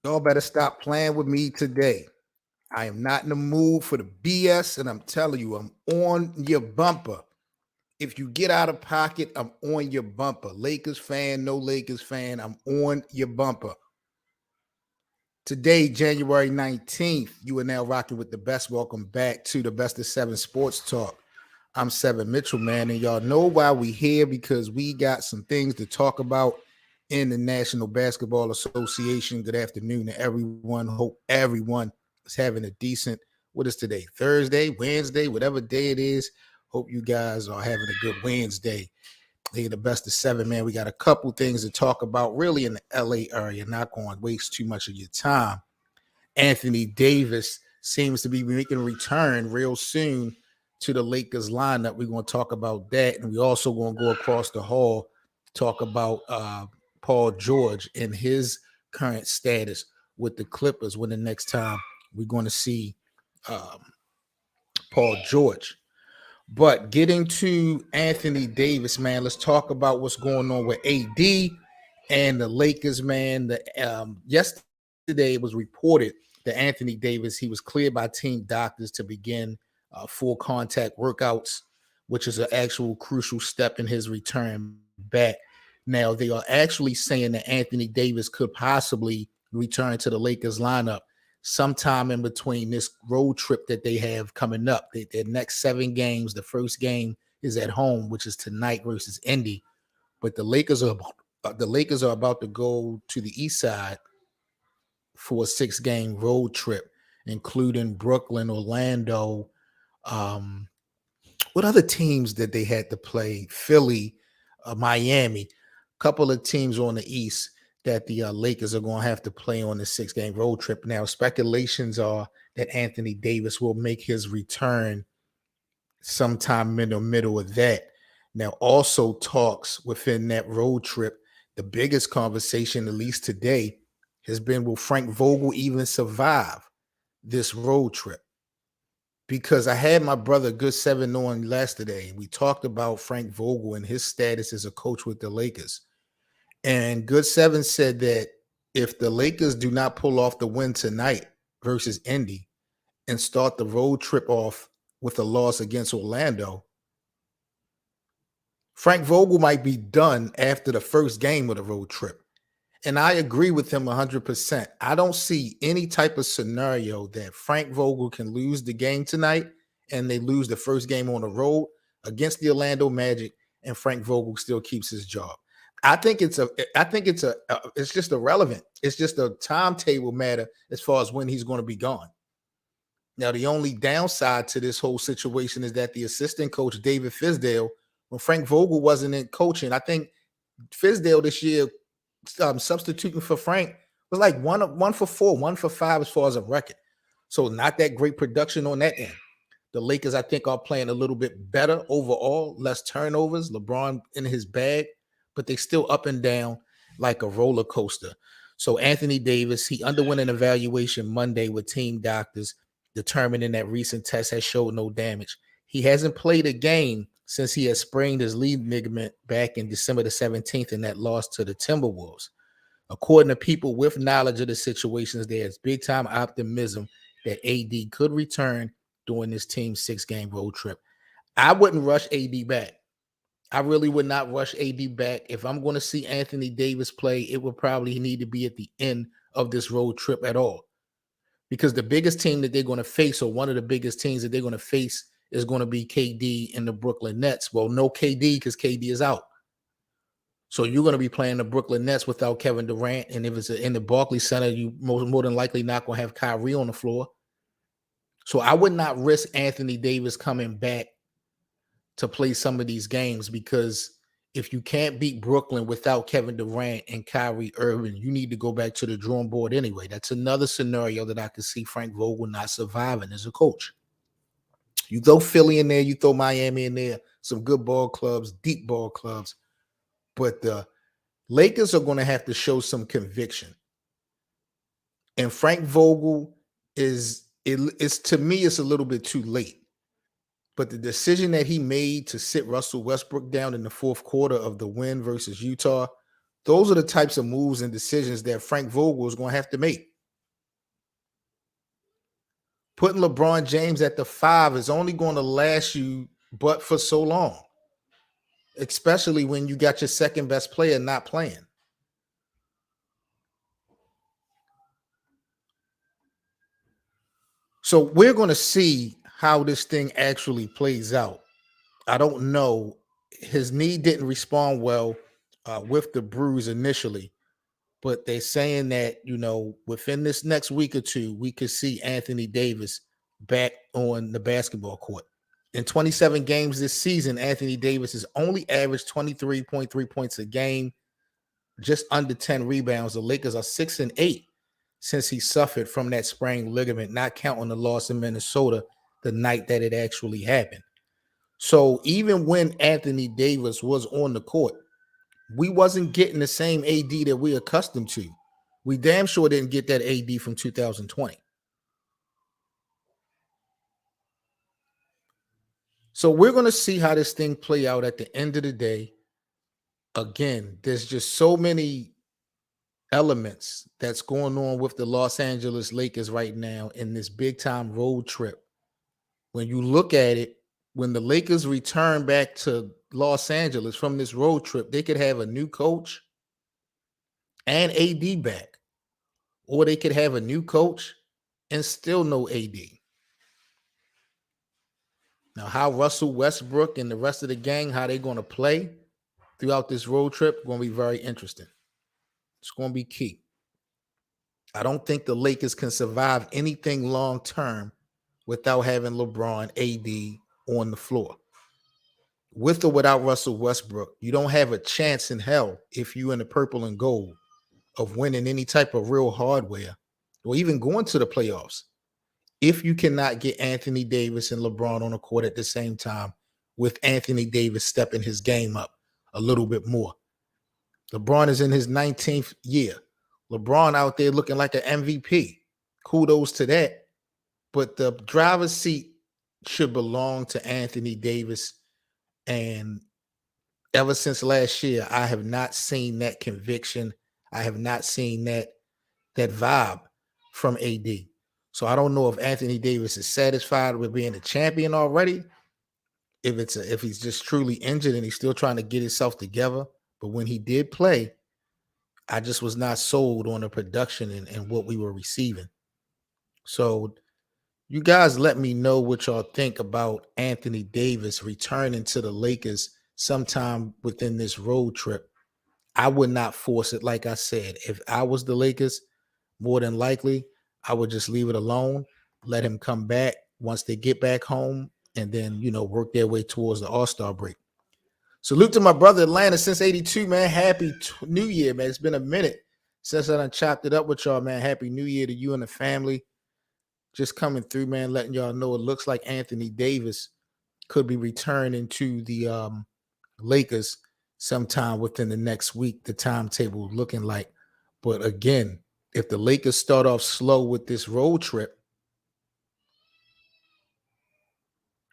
Y'all better stop playing with me today. I am not in the mood for the BS, and I'm telling you, I'm on your bumper. If you get out of pocket, I'm on your bumper. Lakers fan, no Lakers fan, I'm on your bumper. Today, January 19th, you are now rocking with the best. Welcome back to the Best of Seven Sports Talk. I'm Seven Mitchell, man, and y'all know why we here because we got some things to talk about in the National Basketball Association. Good afternoon to everyone. Hope everyone is having a decent, what is today? Thursday, Wednesday, whatever day it is. Hope you guys are having a good Wednesday. Hey, the Best of Seven, man. We got a couple things to talk about really in the LA area. Not going to waste too much of your time. Anthony Davis seems to be making a return real soon to the Lakers lineup. We're going to talk about that. And we also going to go across the hall, talk about Paul George and his current status with the Clippers when the next time we're going to see Paul George. But getting to Anthony Davis, man, let's talk about what's going on with AD and the Lakers, man. Yesterday it was reported that Anthony Davis, he was cleared by team doctors to begin full contact workouts, which is an actual crucial step in his return back. Now, they are actually saying that Anthony Davis could possibly return to the Lakers lineup sometime in between this road trip that they have coming up. Their next 7 games, the first game is at home, which is tonight versus Indy. But the Lakers are about to go to the east side for a 6-game road trip, including Brooklyn, Orlando. What other teams did they had to play? Philly, Miami. A couple of teams on the east that the Lakers are going to have to play on the 6-game road trip. Now, speculations are that Anthony Davis will make his return sometime in the middle of that. Now, also talks within that road trip, the biggest conversation, at least today, has been will Frank Vogel even survive this road trip? Because I had my brother Good Seven on yesterday. We talked about Frank Vogel and his status as a coach with the Lakers. And Good Seven said that if the Lakers do not pull off the win tonight versus Indy and start the road trip off with a loss against Orlando, Frank Vogel might be done after the first game of the road trip. And I agree with him 100%. I don't see any type of scenario that Frank Vogel can lose the game tonight and they lose the first game on the road against the Orlando Magic and Frank Vogel still keeps his job. It's just irrelevant. It's just a timetable matter as far as when he's going to be gone. Now, the only downside to this whole situation is that the assistant coach, David Fizdale, when Frank Vogel wasn't in coaching, I think Fizdale this year substituting for Frank was like 1 for 4, 1 for 5 as far as a record. So not that great production on that end. The Lakers, I think, are playing a little bit better overall, less turnovers, LeBron in his bag, but they still up and down like a roller coaster. So Anthony Davis, he underwent an evaluation Monday with team doctors, determining that recent tests has showed no damage. He hasn't played a game since he had sprained his lead ligament back in December the 17th in that loss to the Timberwolves. According to people with knowledge of the situations, there's big-time optimism that AD could return during this team's 6-game road trip. I wouldn't rush AD back. I really would not rush AD back. If I'm going to see Anthony Davis play, it would probably need to be at the end of this road trip at all. Because the biggest team that they're going to face, or one of the biggest teams that they're going to face, is going to be KD and the Brooklyn Nets. Well, no KD because KD is out. So you're going to be playing the Brooklyn Nets without Kevin Durant. And if it's in the Barclays Center, you more than likely not going to have Kyrie on the floor. So I would not risk Anthony Davis coming back to play some of these games, because if you can't beat Brooklyn without Kevin Durant and Kyrie Irving, you need to go back to the drawing board anyway. That's another scenario that I could see Frank Vogel not surviving as a coach. You throw Philly in there, you throw Miami in there, some good ball clubs, deep ball clubs. But the Lakers are going to have to show some conviction. And Frank Vogel it's to me, it's a little bit too late. But the decision that he made to sit Russell Westbrook down in the fourth quarter of the win versus Utah, those are the types of moves and decisions that Frank Vogel is going to have to make. Putting LeBron James at the 5 is only going to last you but for so long, especially when you got your second best player not playing. So we're going to see how this thing actually plays out. I don't know. His knee didn't respond well with the bruise initially, but they're saying that, within this next week or two, we could see Anthony Davis back on the basketball court. In 27 games this season, Anthony Davis has only averaged 23.3 points a game, just under 10 rebounds. The Lakers are 6-8 since he suffered from that sprained ligament, not counting the loss in Minnesota the night that it actually happened. So even when Anthony Davis was on the court, we wasn't getting the same AD that we're accustomed to. We damn sure didn't get that AD from 2020. So we're going to see how this thing play out at the end of the day. Again, there's just so many elements that's going on with the Los Angeles Lakers right now in this big time road trip. When you look at it, when the Lakers return back to Los Angeles from this road trip, they could have a new coach and AD back, or they could have a new coach and still no AD. Now, how Russell Westbrook and the rest of the gang, how they're going to play throughout this road trip, going to be very interesting. It's going to be key. I don't think the Lakers can survive anything long term without having LeBron, AD on the floor. With or without Russell Westbrook, you don't have a chance in hell, if you in the purple and gold, of winning any type of real hardware or even going to the playoffs if you cannot get Anthony Davis and LeBron on the court at the same time, with Anthony Davis stepping his game up a little bit more. LeBron is in his 19th year. LeBron out there looking like an MVP. Kudos to that. But the driver's seat should belong to Anthony Davis. And ever since last year, I have not seen that conviction. I have not seen that vibe from AD. So I don't know if Anthony Davis is satisfied with being a champion already, if he's just truly injured and he's still trying to get himself together. But when he did play, I just was not sold on the production and what we were receiving. So you guys let me know what y'all think about Anthony Davis returning to the Lakers sometime within this road trip. I would not force it. Like I said, if I was the Lakers, more than likely, I would just leave it alone, let him come back once they get back home, and then, work their way towards the All-Star break. Salute to my brother Atlanta since 82, man. Happy New Year, man. It's been a minute since I done chopped it up with y'all, man. Happy New Year to you and the family. Just coming through, man, letting y'all know it looks like Anthony Davis could be returning to the Lakers sometime within the next week, the timetable looking like. But again, if the Lakers start off slow with this road trip,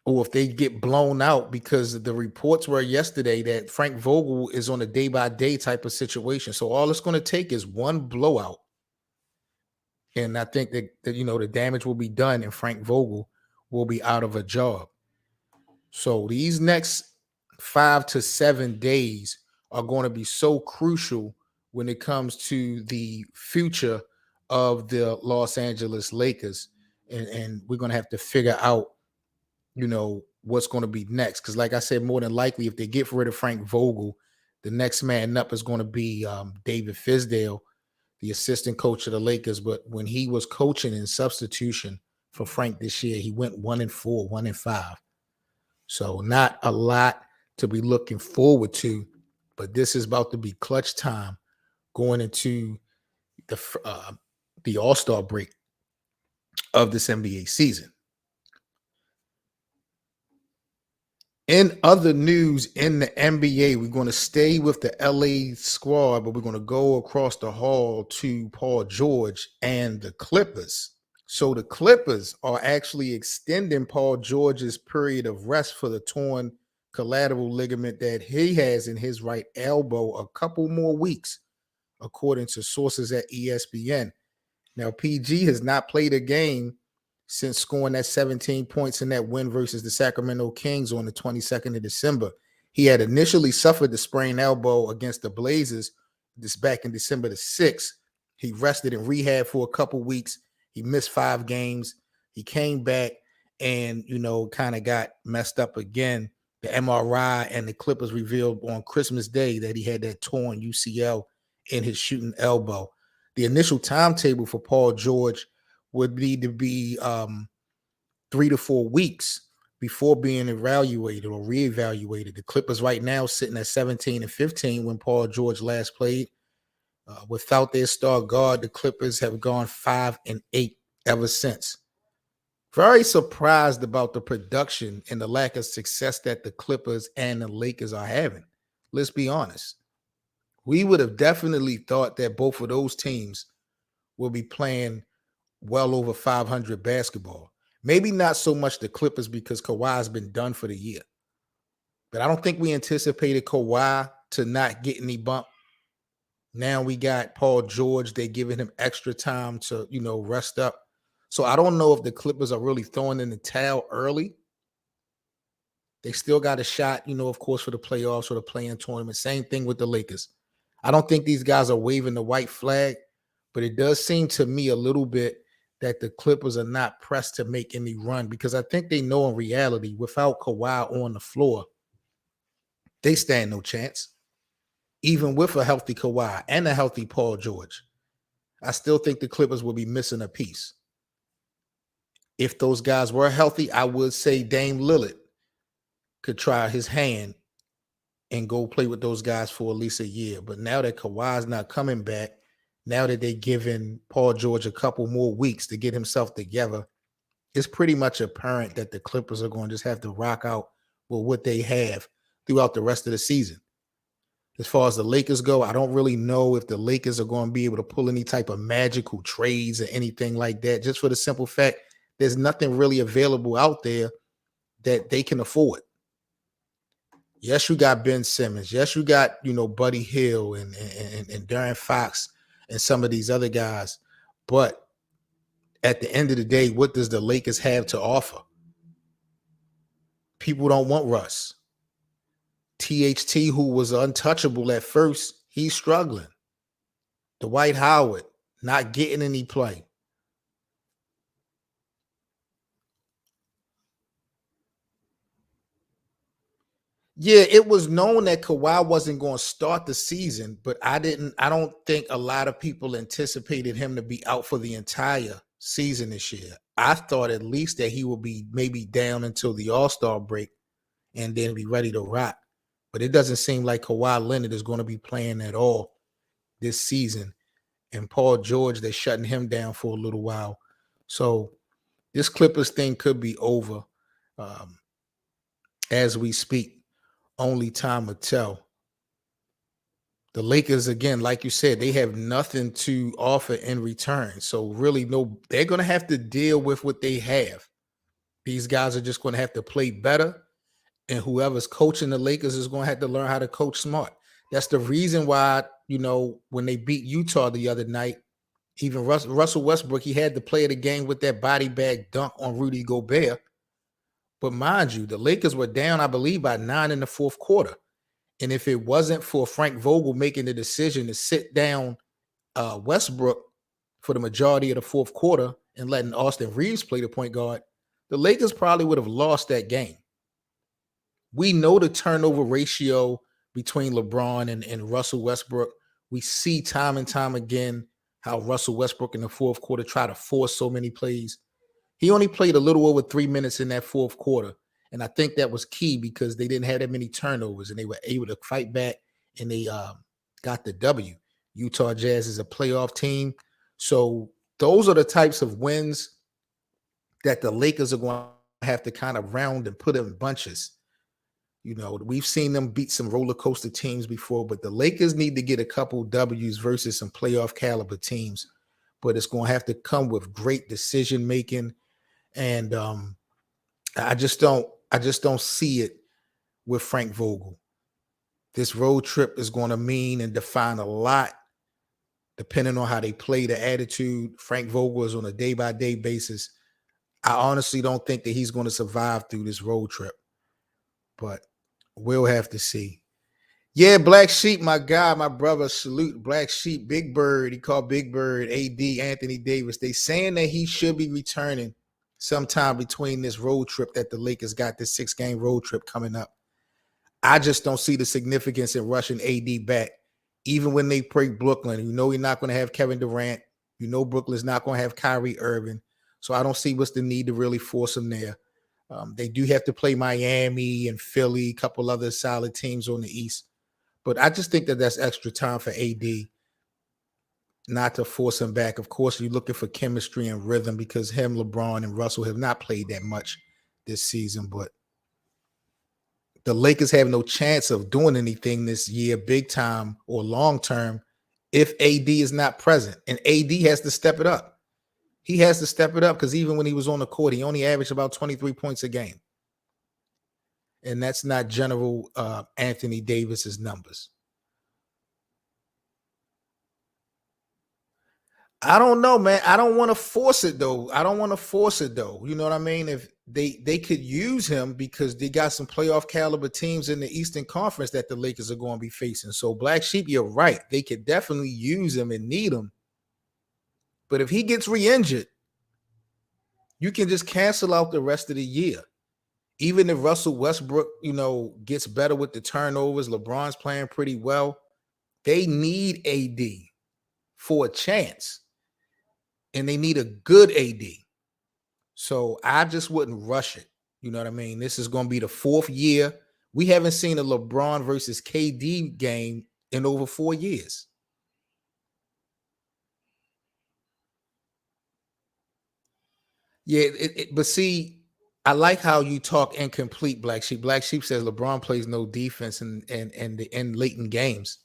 or if they get blown out, because the reports were yesterday that Frank Vogel is on a day-by-day type of situation. So all it's going to take is one blowout. And I think that the damage will be done and Frank Vogel will be out of a job. So these next 5 to 7 days are going to be so crucial when it comes to the future of the Los Angeles Lakers. And we're going to have to figure out, what's going to be next. Because like I said, more than likely, if they get rid of Frank Vogel, the next man up is going to be David Fizdale, the assistant coach of the Lakers. But when he was coaching in substitution for Frank this year, he went 1-4, 1-5. So not a lot to be looking forward to, but this is about to be clutch time going into the All-Star break of this NBA season. In other news in the NBA, we're going to stay with the LA squad, but we're going to go across the hall to Paul George and the Clippers. So the Clippers are actually extending Paul George's period of rest for the torn collateral ligament that he has in his right elbow a couple more weeks, according to sources at ESPN. Now, PG has not played a game since scoring that 17 points in that win versus the Sacramento Kings on the 22nd of December. He had initially suffered the sprained elbow against the Blazers this back in December the 6th. He rested in rehab for a couple weeks. He missed 5 games. He came back and, kind of got messed up again. The MRI and the Clippers revealed on Christmas Day that he had that torn UCL in his shooting elbow. The initial timetable for Paul George would need to be 3 to 4 weeks before being evaluated or reevaluated. The Clippers right now sitting at 17 and 15 when Paul George last played. Without their star guard, the Clippers have gone 5 and 8 ever since. Very surprised about the production and the lack of success that the Clippers and the Lakers are having. Let's be honest. We would have definitely thought that both of those teams will be playing well over 500 basketball. Maybe not so much the Clippers because Kawhi's been done for the year. But I don't think we anticipated Kawhi to not get any bump. Now we got Paul George. They're giving him extra time to, rest up. So I don't know if the Clippers are really throwing in the towel early. They still got a shot, of course, for the playoffs or the play-in tournament. Same thing with the Lakers. I don't think these guys are waving the white flag, but it does seem to me a little bit that the Clippers are not pressed to make any run because I think they know in reality, without Kawhi on the floor, they stand no chance. Even with a healthy Kawhi and a healthy Paul George, I still think the Clippers will be missing a piece. If those guys were healthy, I would say Dame Lillard could try his hand and go play with those guys for at least a year. But now that Kawhi's not coming back, now that they're giving Paul George a couple more weeks to get himself together, it's pretty much apparent that the Clippers are going to just have to rock out with what they have throughout the rest of the season. As far as the Lakers go, I don't really know if the Lakers are going to be able to pull any type of magical trades or anything like that, just for the simple fact there's nothing really available out there that they can afford. Yes, you got Ben Simmons. Yes, you got, Buddy Hield and Darren Fox and some of these other guys. But at the end of the day, what does the Lakers have to offer? People don't want Russ. THT, who was untouchable at first, he's struggling. Dwight Howard, not getting any play. Yeah, it was known that Kawhi wasn't going to start the season, but I don't think a lot of people anticipated him to be out for the entire season this year. I thought at least that he would be maybe down until the All-Star break and then be ready to rock. But it doesn't seem like Kawhi Leonard is going to be playing at all this season. And Paul George, they're shutting him down for a little while. So this Clippers thing could be over as we speak. Only time will tell. The Lakers, again, like you said, they have nothing to offer in return. So really, they're going to have to deal with what they have. These guys are just going to have to play better. And whoever's coaching the Lakers is going to have to learn how to coach smart. That's the reason why, when they beat Utah the other night, even Russell Westbrook, he had to play the game with that body bag dunk on Rudy Gobert. But mind you, the Lakers were down, I believe, by 9 in the fourth quarter. And if it wasn't for Frank Vogel making the decision to sit down Westbrook for the majority of the fourth quarter and letting Austin Reeves play the point guard, the Lakers probably would have lost that game. We know the turnover ratio between LeBron and Russell Westbrook. We see time and time again how Russell Westbrook in the fourth quarter tried to force so many plays. He only played a little over 3 minutes in that fourth quarter. And I think that was key because they didn't have that many turnovers and they were able to fight back and they got the W. Utah Jazz is a playoff team. So those are the types of wins that the Lakers are going to have to kind of round and put in bunches. We've seen them beat some roller coaster teams before, but the Lakers need to get a couple W's versus some playoff caliber teams. But it's going to have to come with great decision making. And I just don't see it with Frank Vogel. This road trip is going to mean and define a lot depending on how they play, the attitude. Frank Vogel is on a day-by-day basis. I honestly don't think that he's going to survive through this road trip, but we'll have to see. Yeah, Black Sheep, my guy, my brother, salute Black Sheep, Big Bird. He called Big Bird AD Anthony Davis. They saying that he should be returning sometime between this road trip that the Lakers got, this 6-game road trip coming up. I just don't see the significance in rushing AD back, even when they play Brooklyn. You know you're not going to have Kevin Durant. You know Brooklyn's not going to have Kyrie Irving. So I don't see what's the need to really force him there. They do have to play Miami and Philly, a couple other solid teams on the East. But I just think that that's extra time for AD not to force him back. Of course, you're looking for chemistry and rhythm because him, LeBron, and Russell have not played that much this season. But the Lakers have no chance of doing anything this year, big time or long term, if AD is not present. And AD has to step it up. He has to step it up because even when he was on the court, he only averaged about 23 points a game. And that's not general Anthony Davis's numbers. I don't know, man. I don't want to force it though. You know what I mean? If they could use him because they got some playoff caliber teams in the Eastern Conference that the Lakers are going to be facing. So Black Sheep, you're right. They could definitely use him and need him. But if he gets re-injured, you can just cancel out the rest of the year. Even if Russell Westbrook, gets better with the turnovers, LeBron's playing pretty well. They need AD for a chance. And they need a good AD. So I just wouldn't rush it. You know what I mean? This is going to be the 4th year. We haven't seen a LeBron versus KD game in over 4 years. Yeah, but see, I like how you talk incomplete, Black Sheep. Black Sheep says LeBron plays no defense in late in games.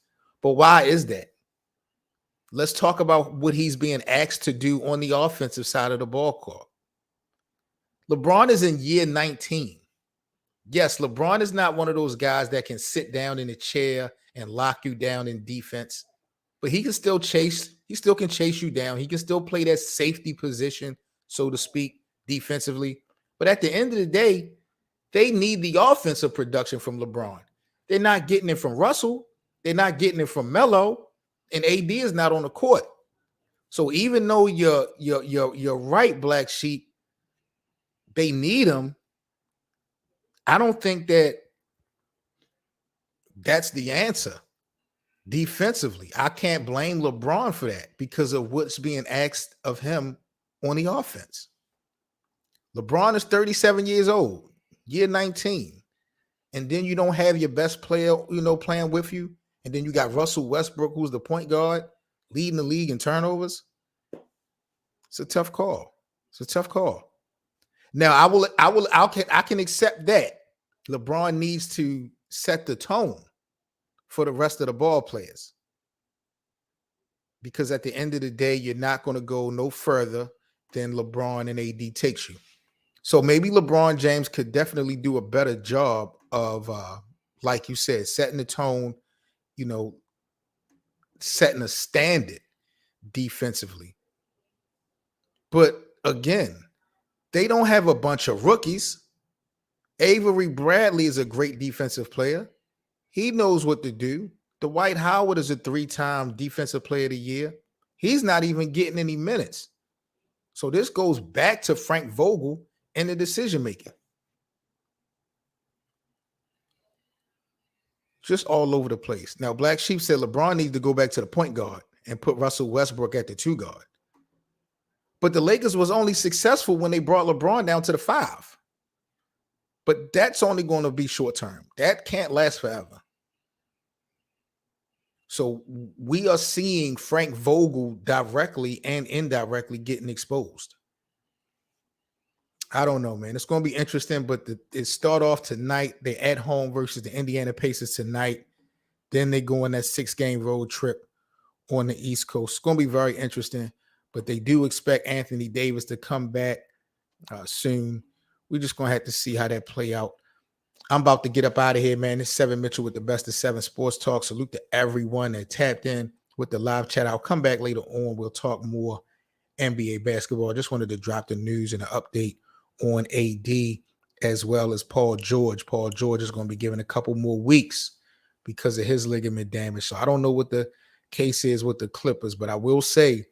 But why is that? Let's talk about what he's being asked to do on the offensive side of the ball court. LeBron is in year 19. Yes, LeBron is not one of those guys that can sit down in a chair and lock you down in defense, but he can still chase. He still can chase you down. He can still play that safety position, so to speak, defensively. But at the end of the day, they need the offensive production from LeBron. They're not getting it from Russell. They're not getting it from Melo, and AD is not on the court. So even though you're right, Black Sheep, they need him. I don't think that's the answer defensively. I can't blame LeBron for that because of what's being asked of him on the offense. LeBron is 37 years old, year 19. And then you don't have your best player, playing with you. And then you got Russell Westbrook, who's the point guard, leading the league in turnovers. It's a tough call. Now, I can accept that. LeBron needs to set the tone for the rest of the ball players. Because at the end of the day, you're not going to go no further than LeBron and AD takes you. So maybe LeBron James could definitely do a better job of, like you said, setting the tone, setting a standard defensively. But again, they don't have a bunch of rookies. Avery Bradley is a great defensive player. He knows what to do. Dwight Howard is a 3-time defensive player of the year. He's not even getting any minutes. So this goes back to Frank Vogel and the decision making. Just all over the place. Now, Black Sheep said LeBron needs to go back to the point guard and put Russell Westbrook at the 2 guard. But the Lakers was only successful when they brought LeBron down to the 5. But that's only going to be short term. That can't last forever. So we are seeing Frank Vogel directly and indirectly getting exposed. I don't know, man. It's going to be interesting, but it start off tonight. They're at home versus the Indiana Pacers tonight. Then they go on that 6-game road trip on the East Coast. It's going to be very interesting, but they do expect Anthony Davis to come back soon. We're just going to have to see how that play out. I'm about to get up out of here, man. It's 7 Mitchell with the Best of 7 Sports Talk. Salute to everyone that tapped in with the live chat. I'll come back later on. We'll talk more NBA basketball. I just wanted to drop the news and an update on AD as well as Paul George. Paul George is going to be given a couple more weeks because of his ligament damage. So I don't know what the case is with the Clippers, but I will say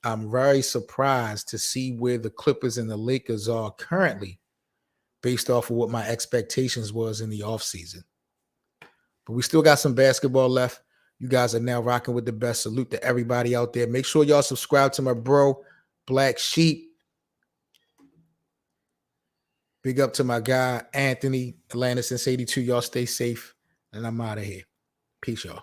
I'm very surprised to see where the Clippers and the Lakers are currently based off of what my expectations was in the offseason. But we still got some basketball left. You guys are now rocking with the best. Salute to everybody out there. Make sure y'all subscribe to my bro, Black Sheep. Big up to my guy, Anthony, Atlanta since 82. Y'all stay safe. And I'm out of here. Peace, y'all.